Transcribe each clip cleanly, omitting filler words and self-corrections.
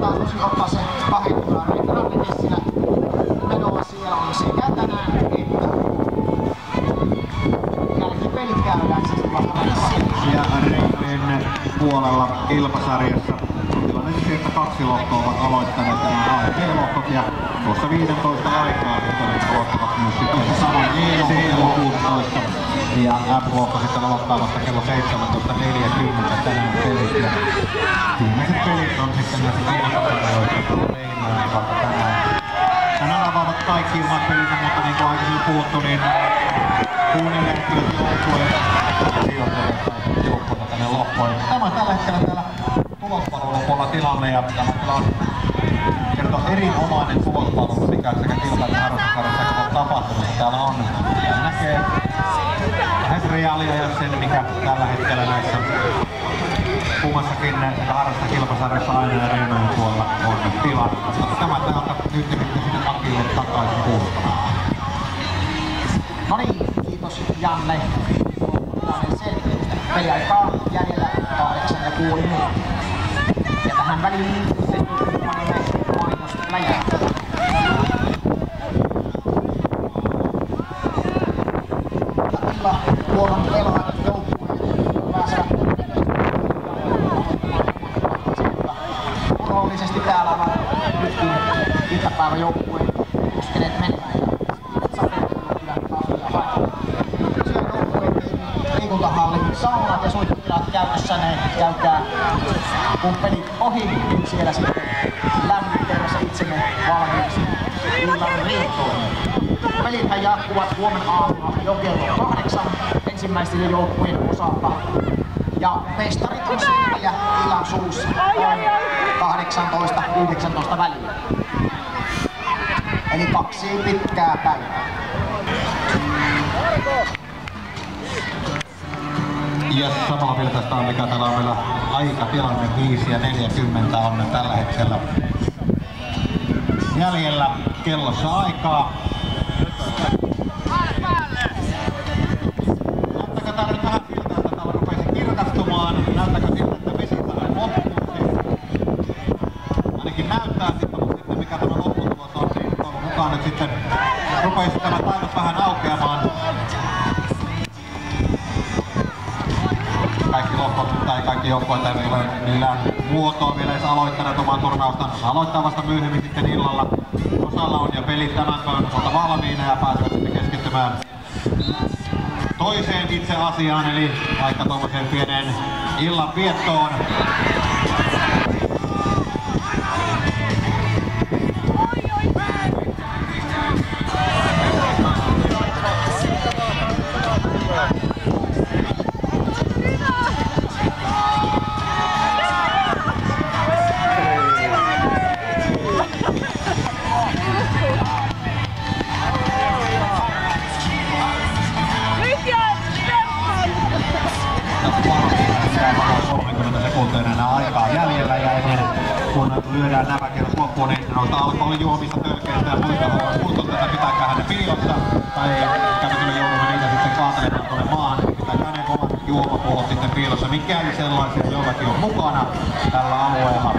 kannattaa tosi ottaa se 20 rallitessillä menoa siellä on sekä tänään että jälkipelit käydään siis vasta. Ja Reinojen puolella kilpasarjassa tilanne se, että 2 lohkoa ovat aloittaneet nämä AEP-lohkot ja tuossa 15 aikaa aloittavat myös sitten saman C-16 ja F-lohko sitten aloittaa vasta kello 17.40 tänään pelit ja viimeiset pelit on sitten näissä kilpasarjoissa Reinojen tänään. Tänään avaavat kaikki omat pelinsä, mutta niin kuin aikaisemmin puhuttu, niin kuunnelleen kyllä joukkueita tänne loppuun. Tämä on tällä hetkellä täällä tulospalvelupuolella tilanne ja tämä on kertoo erinomainen tulospalvelu sekä kilpailu- että harrastuskarjassa on tapahtunut. Täällä on näkee lähes reaalia ja sen mikä tällä hetkellä näissä kummassakin harrastukilpasarjassa aina ja Reinojen puolella on tilanne. Tämä täältä nyt sitten Akille takaisin kuuluttamaan. No niin, kiitos Janne. Peliaikaa jäljellä 8,5 minuuttia. Ja tähän väliin sitten panemme mainosläjää. Ja vuoron pelaavat joukkueet pääsevät roolisesti täällä on nytkin iltapäivän joukkueen koskeneet menemään. Liikuntahallin saunat ja suihkutilat käytössä, ne käykää kun pelit ohi, niin siellä sitten lämmittelemässä itsemme valmiiksi illan riittoihin. Pelithän jatkuvat huomenna aamulla jo kello 8 ensimmäisten joukkueen osalta. Ja mestarit on selviä illan suussa noin 18-19 välillä. Eli 2 pitkää päivää. Ja samalla vilkaistaan mikä täällä on vielä aikatilanne 5:40 on tällä hetkellä jäljellä kellossa aikaa. Näyttääkö täällä nyt vähän siltä, että täällä rupeisi kirkastumaan? Näyttääkö siltä, että vesi täällä loppuisi? Ainakin näyttää siltä, mutta sitten mikä tämä lopputulos on, niin toivon mukaan nyt sitten rupeisi tämä taivas vähän aukeamaan. Kaikki lohkot tai kaikki joukkueet eivät ole millään muotoa vielä edes aloittaneet oman turnaustaan. Aloittaa vasta myöhemmin sitten illalla. Osalla on jo pelit tämän päivän osalta valmiina ja pääsevät sitten keskittymään toiseen itse asiaan, eli vaikka tuollaiseen pieneen illan viettoon. Aikaa jäljellä ja ennen kun lyödään nämä kerrat loppuun, niin noista alkoholijuomista, tölkeistä ja muista tätä pitääkään ne piilossa tai kävitellä joudumme niitä sitten kaatelemaan tuonne maahan, niin pitääkään ne omat juomapuolot sitten piilossa, mikäli sellaisia jollakin on mukana tällä alueella.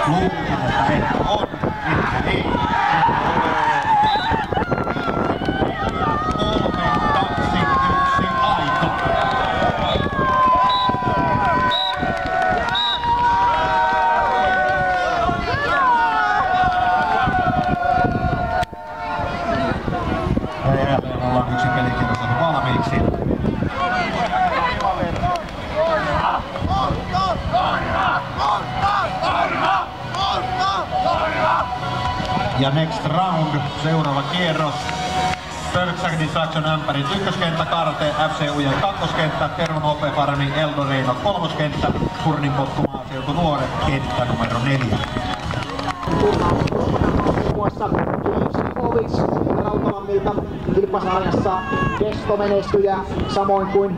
Luulisin, että ehkä on, ehkä ei. 3, 2, 1, aika. Yksi pelikierros on valmiiksi. Ja next round, seuraava kierros. Pölksäkin Distraction Ämpärit ykköskenttä, Karte, FC Ujen kakkoskenttä, Tervon OP Farmi, Eldorado kolmoskenttä, Kurninkotku Maaseutu Nuoret, kenttä numero 4. Muun muassa Ovic Rautalammilta kilpasarjassa kestomenestyjä, samoin kuin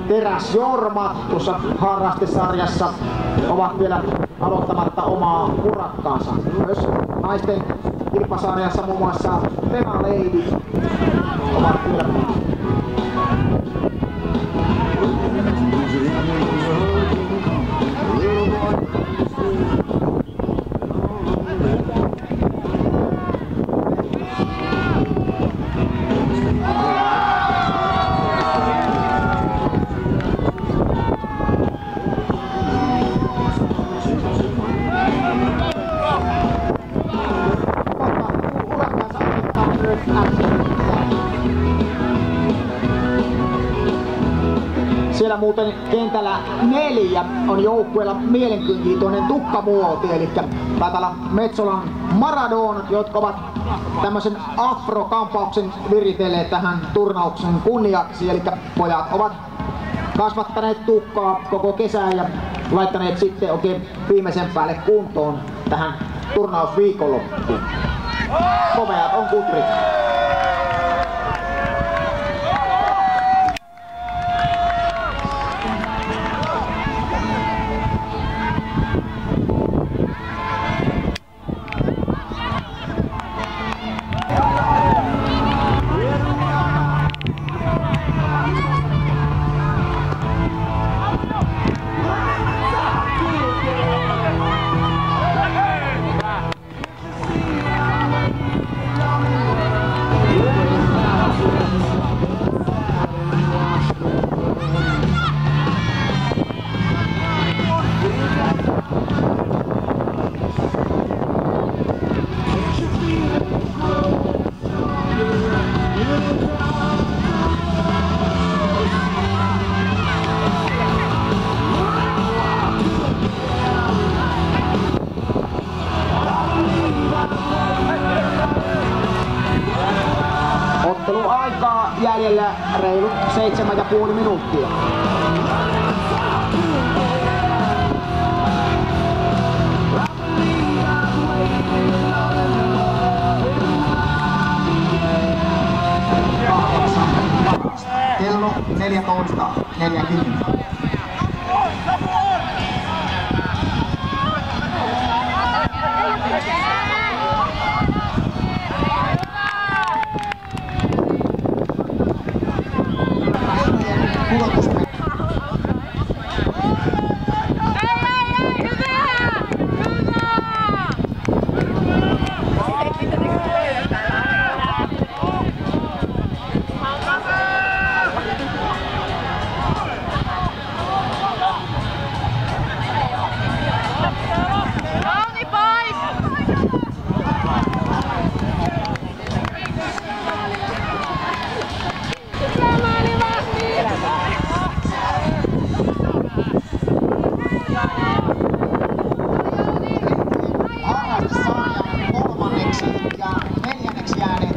Teräs Jorma tuossa harrastesarjassa ovat vielä aloittamatta omaa urakkaansa. Myös naisten kilpasarjassa muun muassa Pena Lady ovat vielä Siellä muuten kentällä 4 on joukkueella mielenkiintoinen tukkamuoti, eli taitaa olla Metsolan Maradonat, jotka ovat tämmöisen afrokampauksen viritelleet tähän turnauksen kunniaksi, eli pojat ovat kasvattaneet tukkaa koko kesän ja laittaneet sitten oikein viimeisen päälle kuntoon tähän turnausviikonloppuun. Komeat on kutrit. Otteluaikaa jäljellä reilut 7,5 minuuttia. Kello 14:40.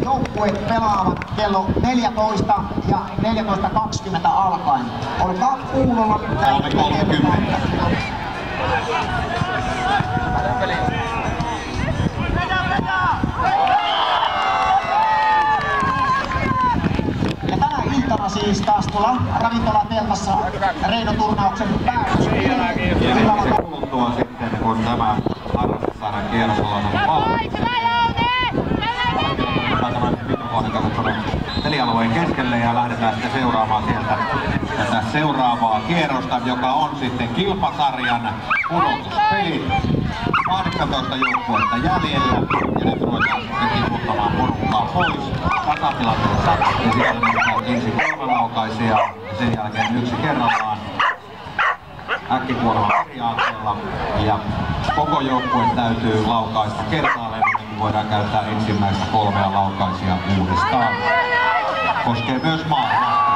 Joukkueet pelaavat kello 14 ja 14:20 alkaen. Olkaa kuulolla. 3:30. Ja tänä iltana siis taas tuolla ravintolateltassa Reino-turnauksen päätös. Kuluttua sitten, kun tämä harrastussarjan kierroksella on ollut valmis. Pelialueen keskelle ja lähdetään sitten seuraamaan sieltä tätä seuraavaa kierrosta, joka on sitten kilpasarjan pudotuspelit. 18 joukkuetta jäljellä ja nyt ruvetaan sitten tiputtamaan porukkaa pois tasatilanteessa ja sitten mennään ensin 3 laukaisia ja sen jälkeen 1 kerrallaan äkkikuorman periaatteella ja koko joukkue täytyy laukaista kertaalleen, niin voidaan käyttää ensimmäistä 3 laukaisia uudestaan. Koskee myös maailmaa.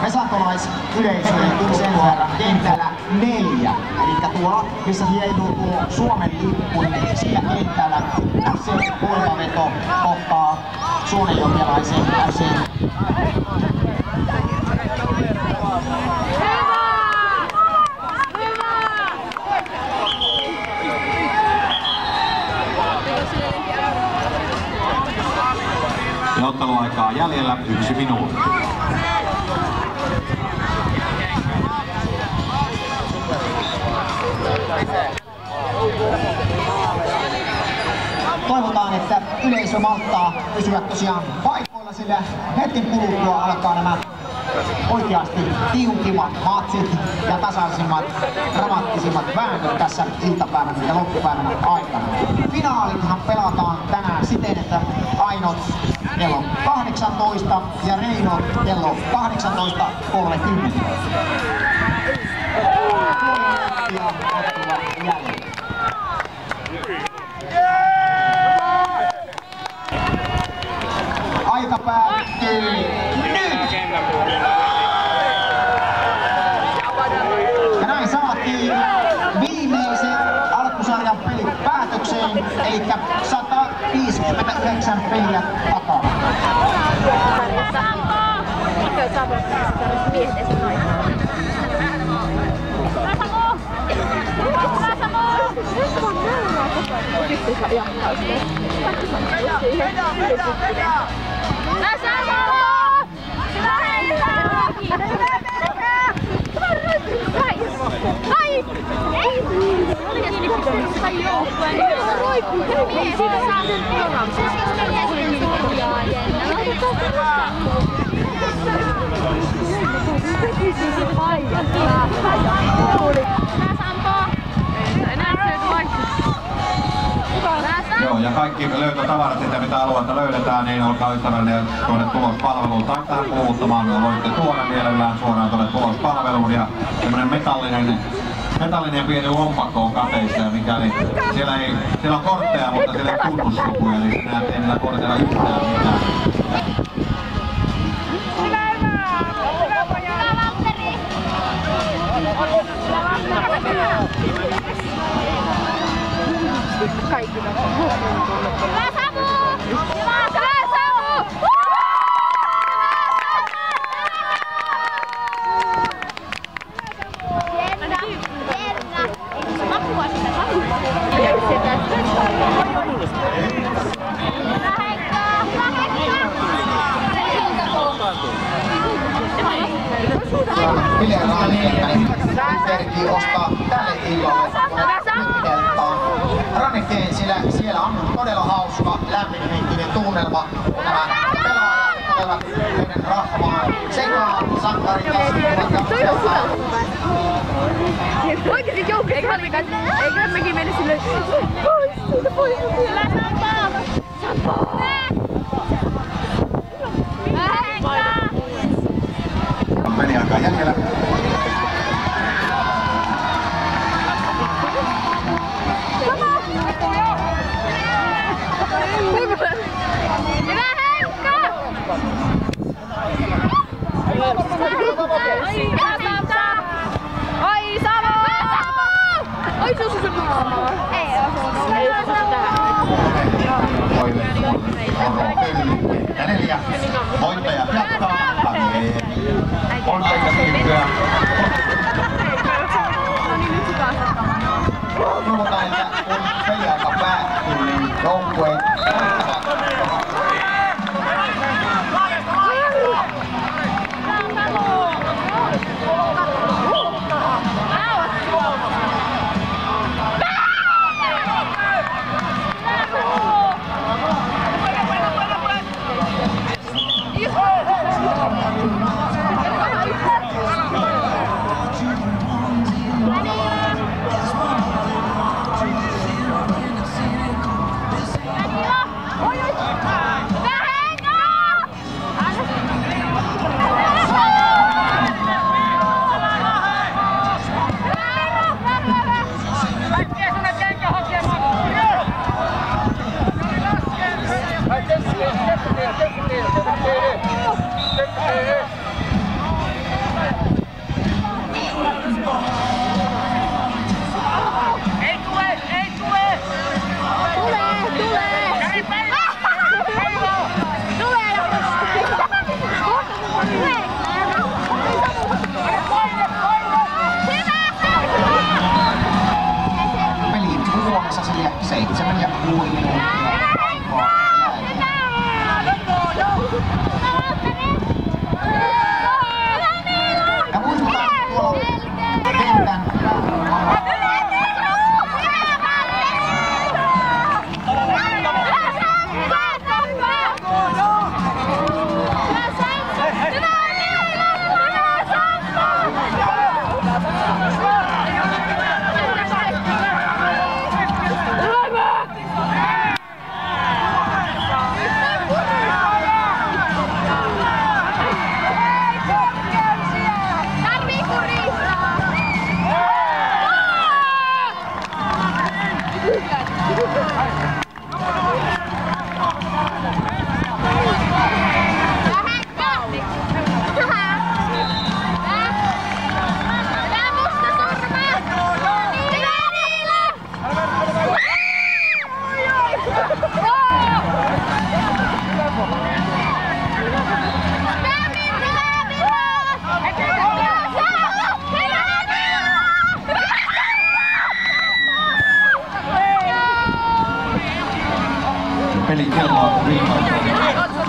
Vesantolaisyleisö tuli sen verran kentällä 4. Eli tuolla, missä hienuu tuo Suomen lippu, niin sillä kentällä se voimaveto kohtaa suonenjokialaisen FC. Ja otteluaikaa jäljellä 1 minuutti. Toivotaan, että yleisö malttaa pysyä tosiaan paikoilla, sillä hetken kuluttua alkaa nämä oikeasti tiukimmat matsit ja tasaisimmat, dramaattisimmat väännöt tässä iltapäivän ja loppupäivän aikana. Finaalithan pelataan tänään siten, että Ainot kello 18 ja Reino kello 18:30. minuuttia ottelua jäljellä. Aika päättyy nyt! Ja näin saatiin viimeiset alkusarjan pelit päätökseen, eli 159 peliä takana. Joo, ja kaikki löytötavarat, mitä alueelta löydetään, niin olkaa ystävällinen tuonne tulospalveluun tai tähän puhuttamaan. Voitte tuoda mielellään suoraan tuonne tulospalveluun ja tämmönen metallinen pieni lompakko on kateissa ja mikäli siellä on kortteja, mutta siellä ei tunnuslukuja, eli sinä ei niillä korteilla yhtään mitään. Kaikilla on. Hyvä Samu! Hyvä Samu! Jenna! Eikö se makua sitä Samu? Hyvä Heikka! Hiljaa Terki ostaa tälle illalle nytkeltaan Ranekeen, sillä siellä on todella hauska, lämminhenkinen tunnelma, kun nämä pelaajat tulevat meidän rahmaan sekaan sankarin kanssa. Oikeesti joukko, eikä mekin mennä silleen pois. Sampo! Peliaikaa jäljellä. Voittajat jatkaa. On aika tyyppiä. Toivotaan, että kun peliaika päättyy, niin joukkueet voittavat. Peli kello on viimeinen.